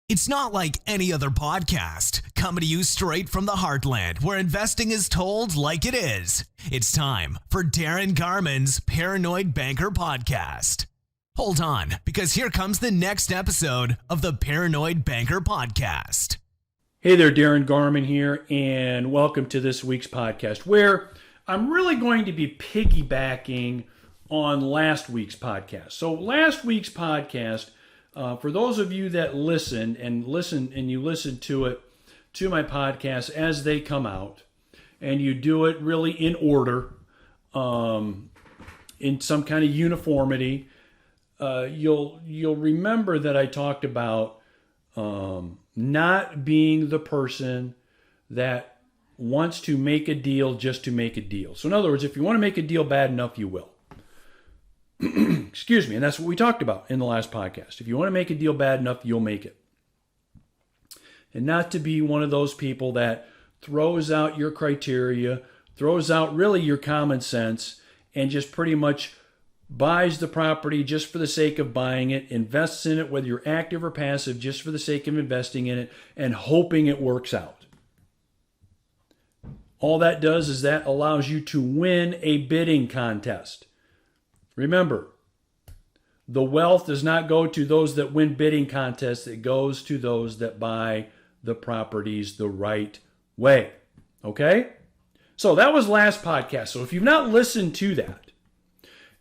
It's not like any other podcast, coming to you straight from the heartland where investing is told like it is. It's time for Darin Garman's Paranoid Banker Podcast. Hold on, because here comes the next episode of the Paranoid Banker Podcast. Hey there, Darin Garman here, and welcome to this week's podcast, where I'm really going to be piggybacking on last week's podcast. So last week's podcast, for those of you that listen to it, to my podcast as they come out, and you do it really in order, in some kind of uniformity, you'll remember that I talked about not being the person that wants to make a deal just to make a deal. So in other words, if you want to make a deal bad enough, you will. Excuse me. And that's what we talked about in the last podcast. If you want to make a deal bad enough, you'll make it. And not to be one of those people that throws out your criteria, throws out really your common sense, and just pretty much buys the property just for the sake of buying it, invests in it, whether you're active or passive, just for the sake of investing in it, and hoping it works out. All that does is that allows you to win a bidding contest. Remember, the wealth does not go to those that win bidding contests. It goes to those that buy the properties the right way. Okay? So that was last podcast. So if you've not listened to that,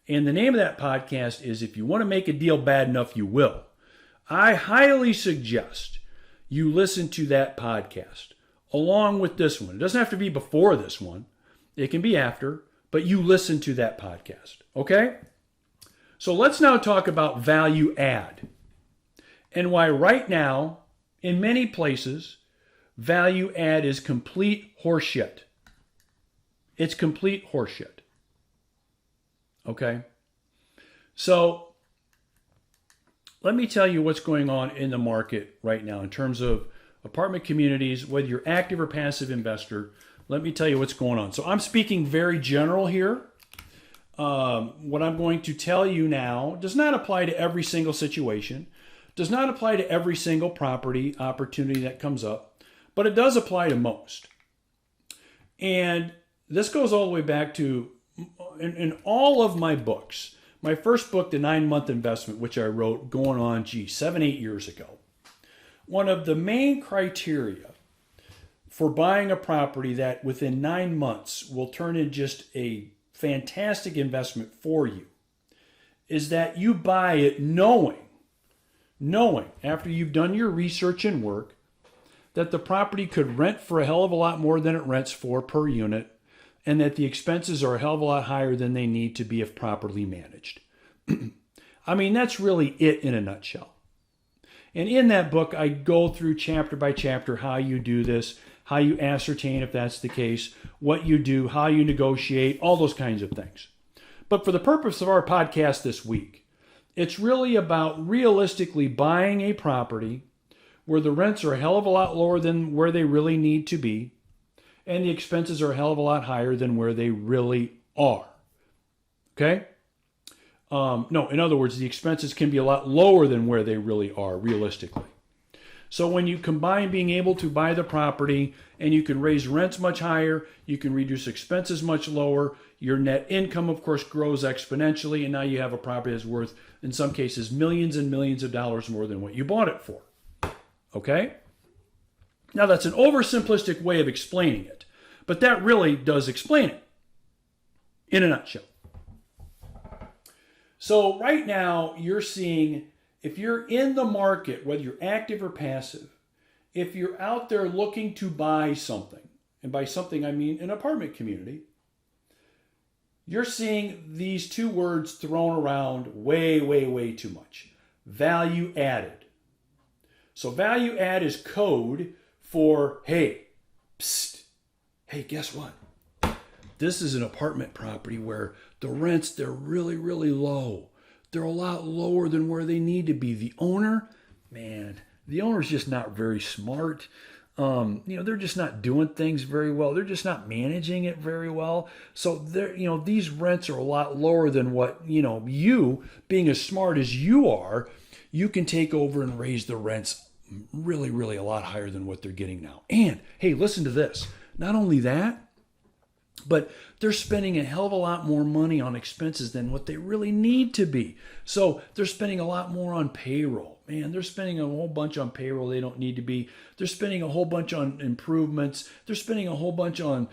and the name of that podcast is If You Want to Make a Deal Bad Enough, You Will, I highly suggest you listen to that podcast along with this one. It doesn't have to be before this one. It can be after, but you listen to that podcast. Okay? So let's now talk about value add and why right now, in many places, value add is complete horseshit. It's complete horseshit. Okay? So let me tell you what's going on in the market right now in terms of apartment communities, whether you're active or passive investor. Let me tell you what's going on. So I'm speaking very general here. What I'm going to tell you now does not apply to every single situation, does not apply to every single property opportunity that comes up, but it does apply to most. And this goes all the way back to, in all of my books, my first book, The 9-Month Investment, which I wrote going on, 7-8 years ago. One of the main criteria for buying a property that within 9 months will turn in just a fantastic investment for you is that you buy it knowing after you've done your research and work that the property could rent for a hell of a lot more than it rents for per unit, and that the expenses are a hell of a lot higher than they need to be if properly managed. I mean, that's really it in a nutshell. And in that book, I go through chapter by chapter how you do this, how you ascertain if that's the case, what you do, how you negotiate, all those kinds of things. But for the purpose of our podcast this week, it's really about realistically buying a property where the rents are a hell of a lot lower than where they really need to be, and the expenses are a hell of a lot higher than where they really are. Okay? No, in other words, the expenses can be a lot lower than where they really are, realistically. So when you combine being able to buy the property and you can raise rents much higher, you can reduce expenses much lower, your net income, of course, grows exponentially, and now you have a property that's worth, in some cases, millions and millions of dollars more than what you bought it for. Okay? Now, that's an oversimplistic way of explaining it, but that really does explain it in a nutshell. So right now, you're seeing, if you're in the market, whether you're active or passive, if you're out there looking to buy something, and by something I mean an apartment community, you're seeing these two words thrown around way, way, way too much. Value added. So value add is code for, hey, psst, hey, guess what? This is an apartment property where the rents, they're really, really low. They're a lot lower than where they need to be. The owner's just not very smart. They're just not doing things very well. They're just not managing it very well. So these rents are a lot lower than what, you being as smart as you are, you can take over and raise the rents really, really a lot higher than what they're getting now. And hey, listen to this. Not only that, but they're spending a hell of a lot more money on expenses than what they really need to be. So they're spending a lot more on payroll. Man, they're spending a whole bunch on payroll they don't need to be. They're spending a whole bunch on improvements. They're spending a whole bunch on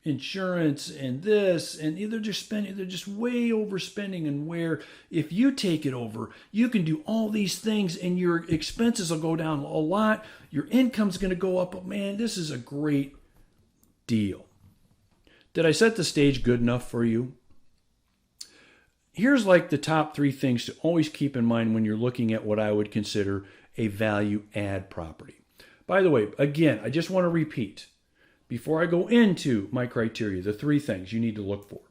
insurance and this, and they're just way overspending. And where if you take it over, you can do all these things and your expenses will go down a lot. Your income's going to go up. But man, this is a great deal. Did I set the stage good enough for you? Here's like the top 3 things to always keep in mind when you're looking at what I would consider a value add property. By the way, again, I just want to repeat before I go into my criteria, the 3 things you need to look for.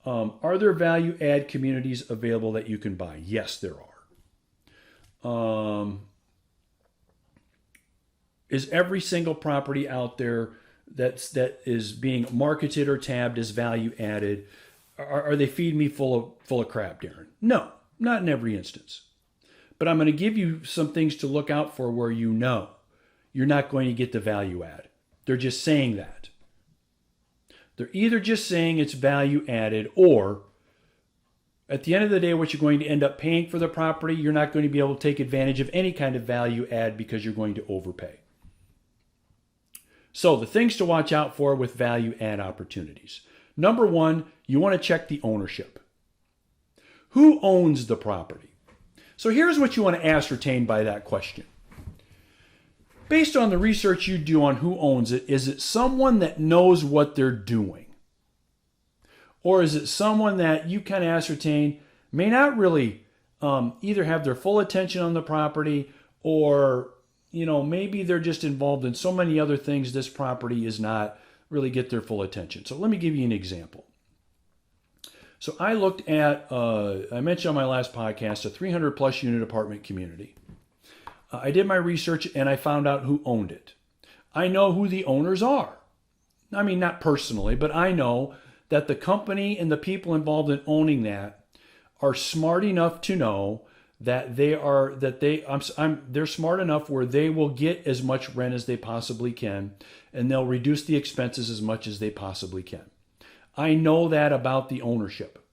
Are there value add communities available that you can buy? Yes, there are. Is every single property out there that is being marketed or tabbed as value added, are they feeding me full of crap, Darin? No, not in every instance. But I'm going to give you some things to look out for where you know you're not going to get the value add. They're just saying that. They're either just saying it's value added, or at the end of the day, what you're going to end up paying for the property, you're not going to be able to take advantage of any kind of value add because you're going to overpay. So the things to watch out for with value add opportunities. Number 1, you want to check the ownership. Who owns the property? So here's what you want to ascertain by that question. Based on the research you do on who owns it, is it someone that knows what they're doing? Or is it someone that you kind of ascertain may not really either have their full attention on the property, or maybe they're just involved in so many other things this property is not really get their full attention. So let me give you an example. So I looked at, I mentioned on my last podcast, a 300 plus unit apartment community. I did my research and I found out who owned it. I know who the owners are. I mean, not personally, but I know that the company and the people involved in owning that are smart enough to know that they're smart enough where they will get as much rent as they possibly can, and they'll reduce the expenses as much as they possibly can. I know that about the ownership,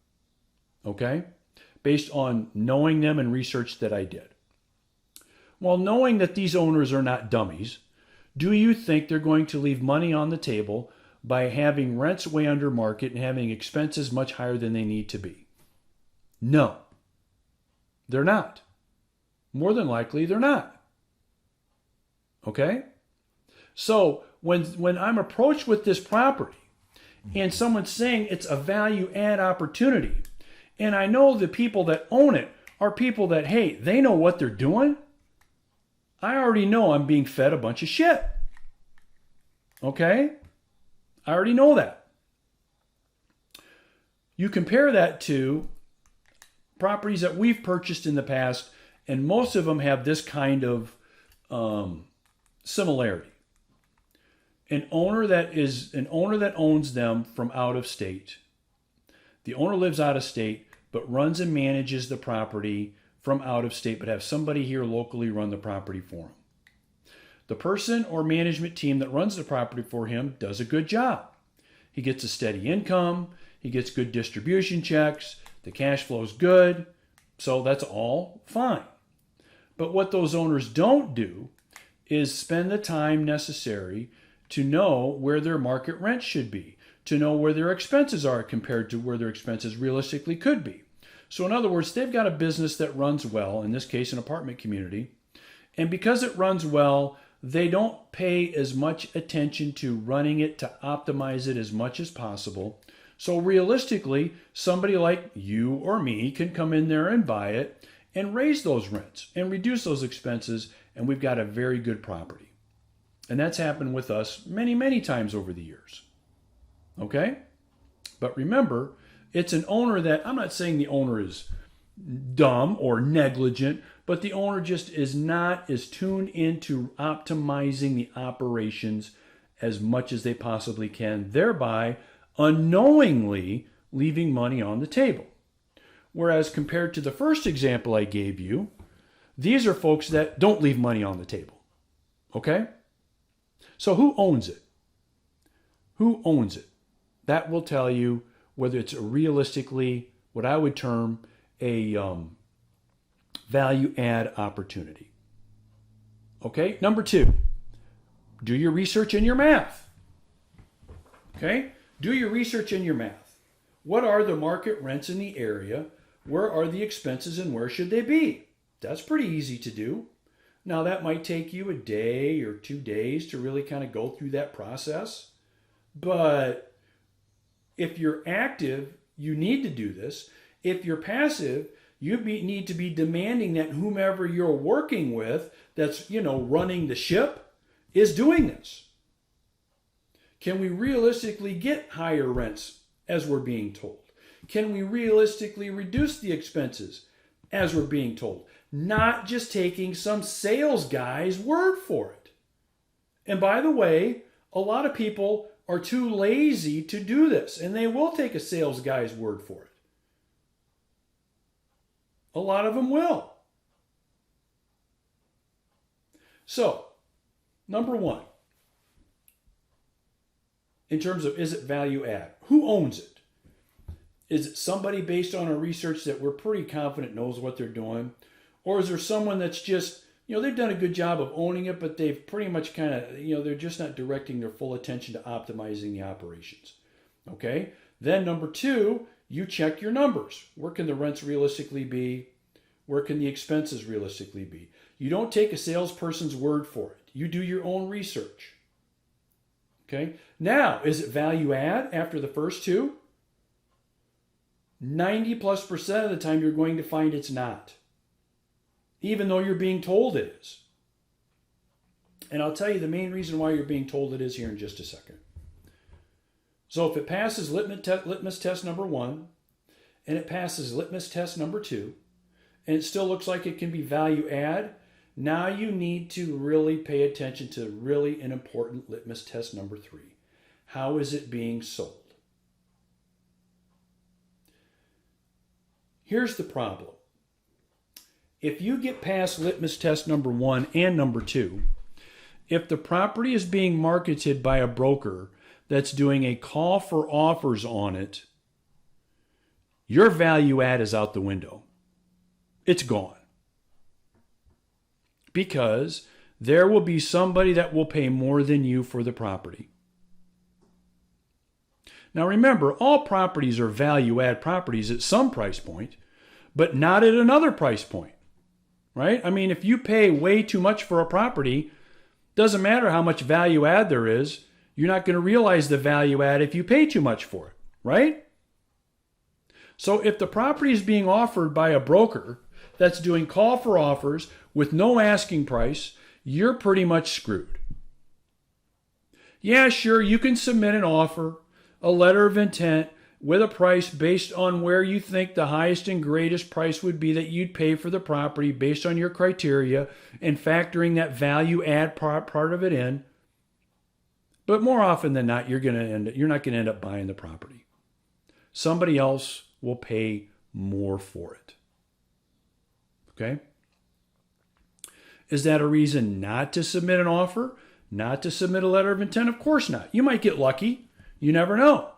okay? Based on knowing them and research that I did. Well, knowing that these owners are not dummies, do you think they're going to leave money on the table by having rents way under market and having expenses much higher than they need to be? No. They're not. More than likely, they're not. Okay? So when I'm approached with this property and someone's saying it's a value add opportunity, and I know the people that own it are people that, hey, they know what they're doing, I already know I'm being fed a bunch of shit. Okay? I already know that. You compare that to properties that we've purchased in the past, and most of them have this kind of similarity. An owner that owns them from out of state. The owner lives out of state, but runs and manages the property from out of state, but have somebody here locally run the property for him. The person or management team that runs the property for him does a good job. He gets a steady income. He gets good distribution checks. The cash flow is good. So that's all fine. But what those owners don't do is spend the time necessary to know where their market rent should be, to know where their expenses are compared to where their expenses realistically could be. So in other words, they've got a business that runs well, in this case, an apartment community. And because it runs well, they don't pay as much attention to running it to optimize it as much as possible. So realistically, somebody like you or me can come in there and buy it and raise those rents and reduce those expenses, and we've got a very good property. And that's happened with us many, many times over the years. Okay? But remember, it's an owner that, I'm not saying the owner is dumb or negligent, but the owner just is not as tuned into optimizing the operations as much as they possibly can, thereby unknowingly leaving money on the table. Whereas compared to the first example I gave you, These are folks that don't leave money on the table. Okay? So who owns it? Who owns it? That will tell you whether it's realistically what I would term a value add opportunity. Okay? Number 2, do your research and your math. Okay? Do your research and your math. What are the market rents in the area? Where are the expenses and where should they be? That's pretty easy to do. Now that might take you a day or 2 days to really kind of go through that process. But if you're active, you need to do this. If you're passive, you need to be demanding that whomever you're working with that's, running the ship is doing this. Can we realistically get higher rents as we're being told? Can we realistically reduce the expenses as we're being told? Not just taking some sales guy's word for it. And by the way, a lot of people are too lazy to do this, and they will take a sales guy's word for it. A lot of them will. So, number 1, in terms of is it value add? Who owns it? Is it somebody based on our research that we're pretty confident knows what they're doing? Or is there someone that's just, they've done a good job of owning it, but they've pretty much kind of, they're just not directing their full attention to optimizing the operations? Okay? Then number 2, you check your numbers. Where can the rents realistically be? Where can the expenses realistically be? You don't take a salesperson's word for it. You do your own research. Okay? Now, is it value add after the first 2? 90+% of the time you're going to find it's not. Even though you're being told it is. And I'll tell you the main reason why you're being told it is here in just a second. So if it passes litmus test number 1, and it passes litmus test number 2, and it still looks like it can be value add, now you need to really pay attention to really an important litmus test number 3. How is it being sold? Here's the problem. If you get past litmus test number 1 and number 2, if the property is being marketed by a broker that's doing a call for offers on it, your value add is out the window. It's gone. Because there will be somebody that will pay more than you for the property. Now remember, all properties are value add properties at some price point, but not at another price point. Right? I mean, if you pay way too much for a property, doesn't matter how much value add there is, you're not going to realize the value add if you pay too much for it, right? So if the property is being offered by a broker that's doing call for offers with no asking price, you're pretty much screwed. Yeah, sure, you can submit an offer, a letter of intent, with a price based on where you think the highest and greatest price would be that you'd pay for the property based on your criteria and factoring that value add part of it in. But more often than not, you're not going to end up buying the property. Somebody else will pay more for it. Okay? Is that a reason not to submit an offer? Not to submit a letter of intent? Of course not. You might get lucky. You never know.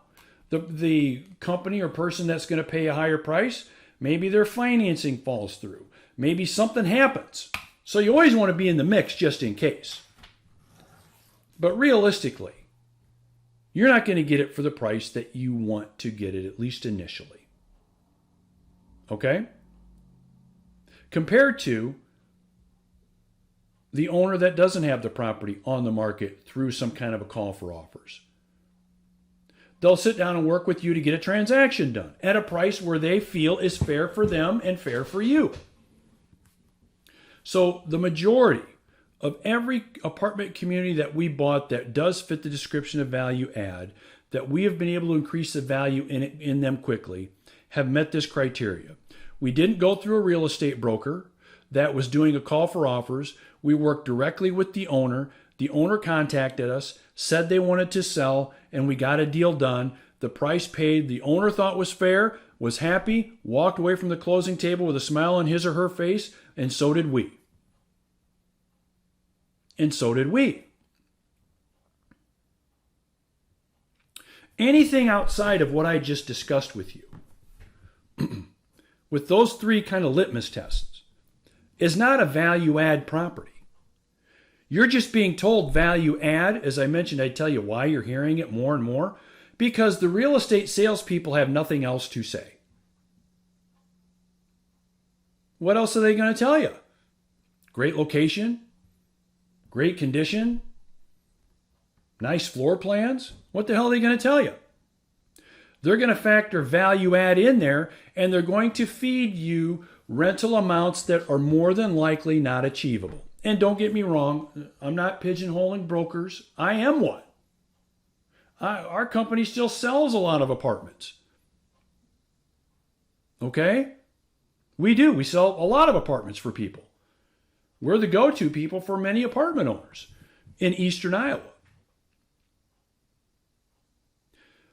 The company or person that's going to pay a higher price, maybe their financing falls through. Maybe something happens. So you always want to be in the mix just in case. But realistically, you're not going to get it for the price that you want to get it, at least initially. Okay? Compared to the owner that doesn't have the property on the market through some kind of a call for offers. They'll sit down and work with you to get a transaction done at a price where they feel is fair for them and fair for you. So the majority of every apartment community that we bought that does fit the description of value add, that we have been able to increase the value in them quickly, have met this criteria. We didn't go through a real estate broker that was doing a call for offers. We worked directly with the owner. The owner contacted us, said they wanted to sell, and we got a deal done. The price paid, the owner thought was fair, was happy, walked away from the closing table with a smile on his or her face. And so did we. And so did we. Anything outside of what I just discussed with you, with those three kind of litmus tests, is not a value add property. You're just being told value add. As I mentioned, I tell you why you're hearing it more and more. Because the real estate salespeople have nothing else to say. What else are they going to tell you? Great location, great condition, nice floor plans. What the hell are they going to tell you? They're going to factor value add in there, and they're going to feed you rental amounts that are more than likely not achievable. And don't get me wrong, I'm not pigeonholing brokers. I am one. Our company still sells a lot of apartments. Okay? We do. We sell a lot of apartments for people. We're the go-to people for many apartment owners in eastern Iowa.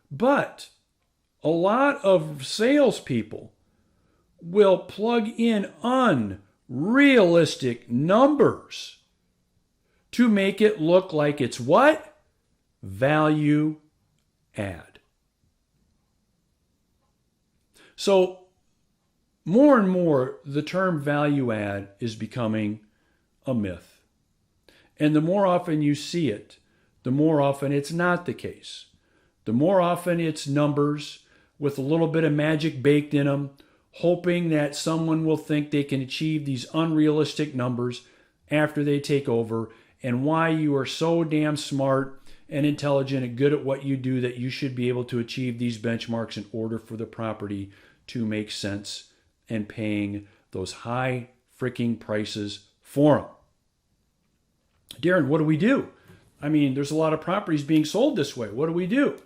But a lot of salespeople will plug in unrealistic numbers to make it look like it's what? Value add. So more and more, the term value add is becoming a myth. And the more often you see it, the more often it's not the case. The more often it's numbers with a little bit of magic baked in them, hoping that someone will think they can achieve these unrealistic numbers after they take over, and why you are so damn smart and intelligent and good at what you do that you should be able to achieve these benchmarks in order for the property to make sense and paying those high freaking prices for them. Darin, what do we do? I mean, there's a lot of properties being sold this way. What do we do?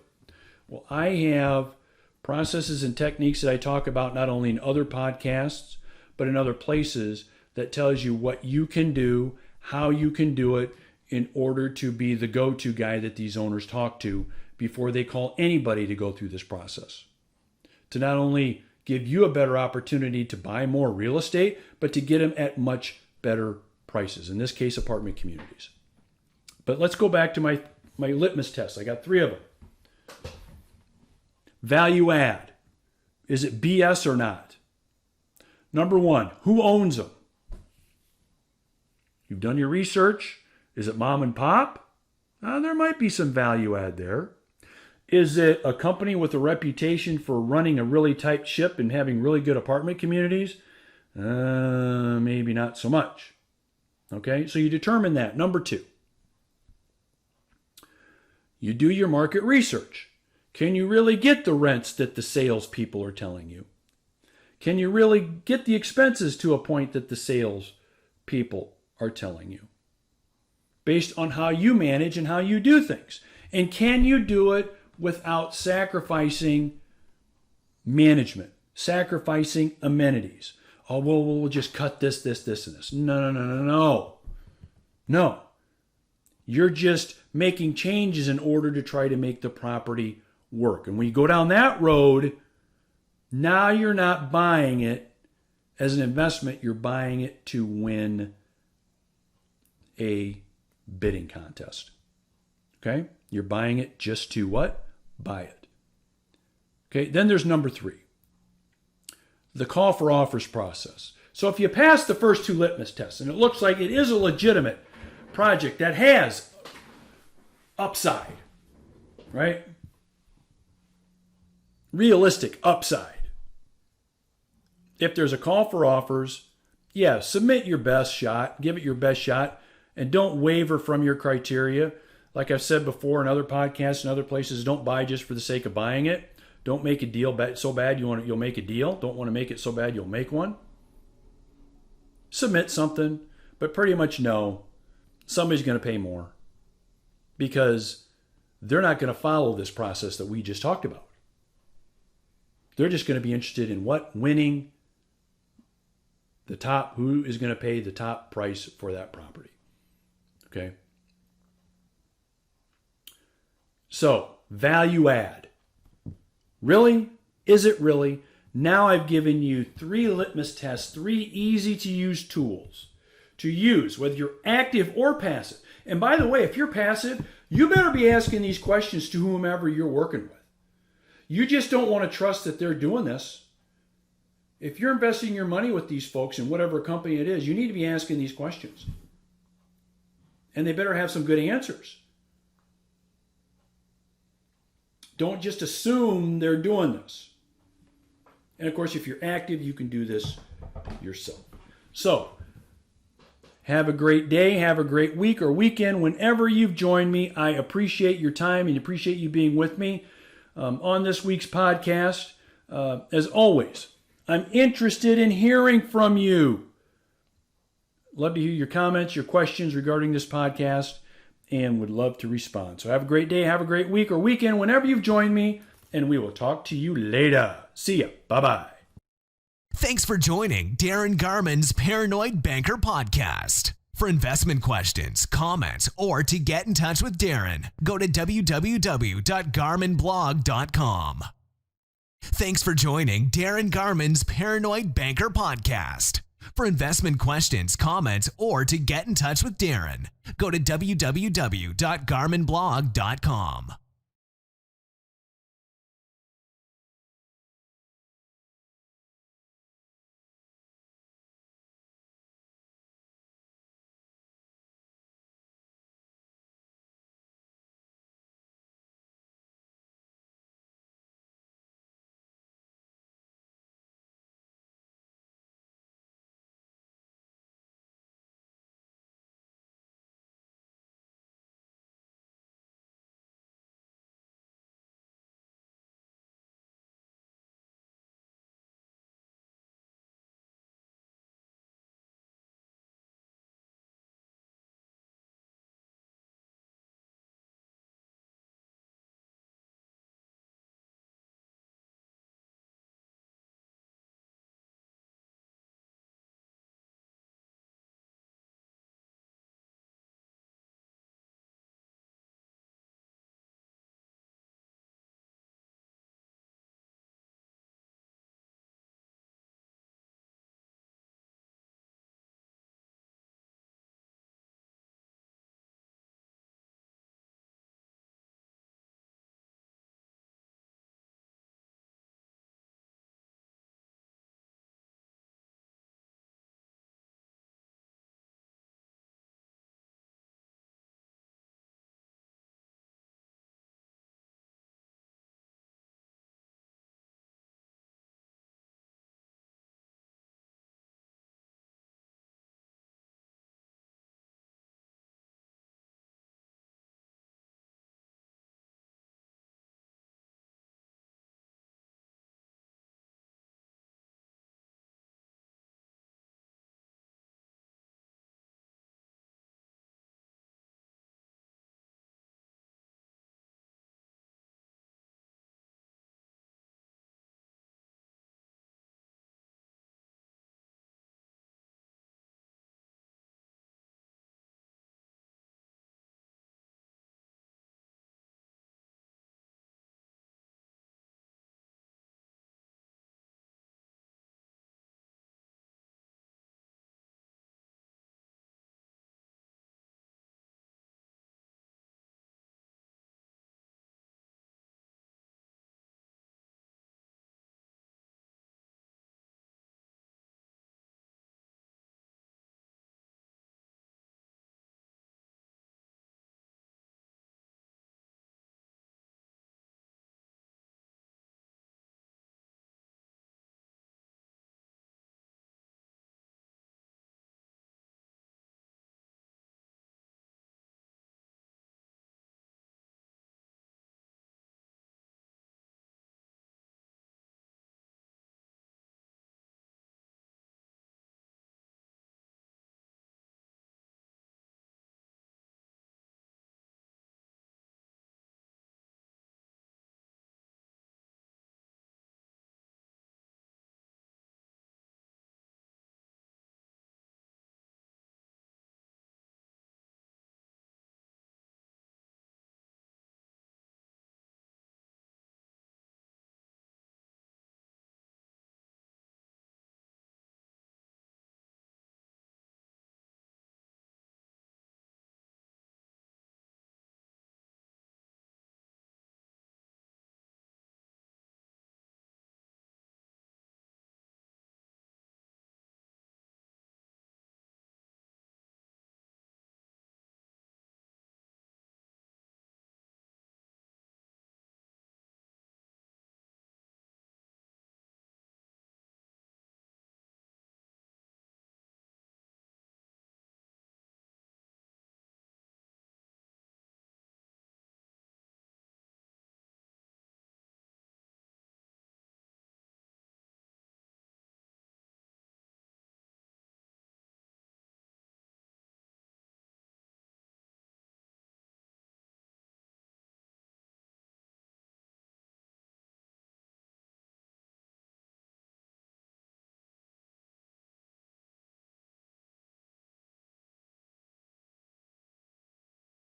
Well, I have processes and techniques that I talk about not only in other podcasts, but in other places that tells you what you can do, how you can do it, in order to be the go-to guy that these owners talk to before they call anybody to go through this process. To not only give you a better opportunity to buy more real estate, but to get them at much better prices. In this case, apartment communities. But let's go back to my litmus test. I got 3 of them. Value add. Is it BS or not? Number 1, who owns them? You've done your research. Is it mom and pop? There might be some value add there. Is it a company with a reputation for running a really tight ship and having really good apartment communities? Maybe not so much. Okay, so you determine that. Number 2, you do your market research. Can you really get the rents that the salespeople are telling you? Can you really get the expenses to a point that the salespeople are telling you? Based on how you manage and how you do things. And can you do it without sacrificing management, sacrificing amenities? Oh, well, we'll just cut this, and this. No. You're just making changes in order to try to make the property work. And when you go down that road, now you're not buying it as an investment. You're buying it to win a bidding contest. Okay? You're buying it just to what? Buy it. Okay? Then there's number 3. The call for offers process. So if you pass the first 2 litmus tests and it looks like it is a legitimate project that has upside, right? Realistic upside. If there's a call for offers, yeah, submit your best shot, give it your best shot, and don't waver from your criteria. Like I've said before in other podcasts and other places, don't buy just for the sake of buying it. Don't make a deal so bad you'll make a deal. Don't want to make it so bad you'll make one. Submit something, but pretty much know somebody's going to pay more because they're not going to follow this process that we just talked about. They're just going to be interested in what? Winning the top, who is going to pay the top price for that property. Okay? So, value add. Really? Is it really? Now I've given you 3 litmus tests, 3 easy to use tools to use, whether you're active or passive. And by the way, if you're passive, you better be asking these questions to whomever you're working with. You just don't want to trust that they're doing this. If you're investing your money with these folks in whatever company it is, you need to be asking these questions. And they better have some good answers. Don't just assume they're doing this. And of course, if you're active, you can do this yourself. So, have a great day, have a great week or weekend. Whenever you've joined me, I appreciate your time and appreciate you being with me on this week's podcast. As always, I'm interested in hearing from you. Love to hear your comments, your questions regarding this podcast, and would love to respond. So have a great day, have a great week or weekend whenever you've joined me, and we will talk to you later. See ya. Bye-bye. Thanks for joining Darin Garman's Paranoid Banker Podcast. For investment questions, comments, or to get in touch with Darin, go to www.garmanblog.com. Thanks for joining Darin Garman's Paranoid Banker Podcast. For investment questions, comments, or to get in touch with Darin, go to www.garmanblog.com.